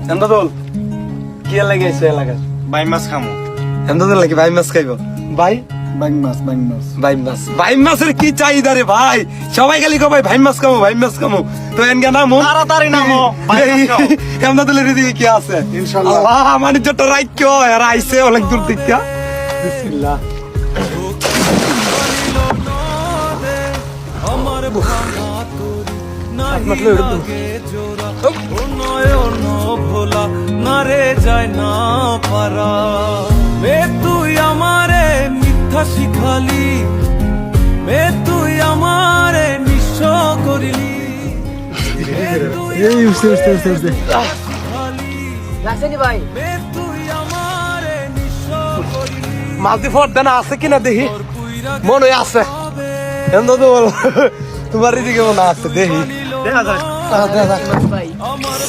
এন্দদল কি লাগে এসে এলাকা বাই মাছ খামু এন্দদল লাগি ভাই মাছ খাইবো ভাই বাইং মাছ ভাই মাছের কি চাহিদা রে ভাই সবাই খালি কো ভাই মাছ খামো তো এনগা নামো তাড়াতাড়ি নামো এন্দদলের দিকে কি আছে ইনশাআল্লাহ। আল্লাহ আমার যত রাইক্য এরা আইছে অনেক দূর থেকে বিসমিল্লাহ ভোলা না রে যায় না পারা মে তুই আমারে মিথ্যা শিখালি মে তুই আমারে নিঃস্ব করিলি মে তুই আমারে নিঃস্ব করিলি মালতি ফট দেনা আছে কিনা দেখি মনে হয় আছে এন্দদল তোমার এদিকে মনে আছে দেখি দেখা যায় আমার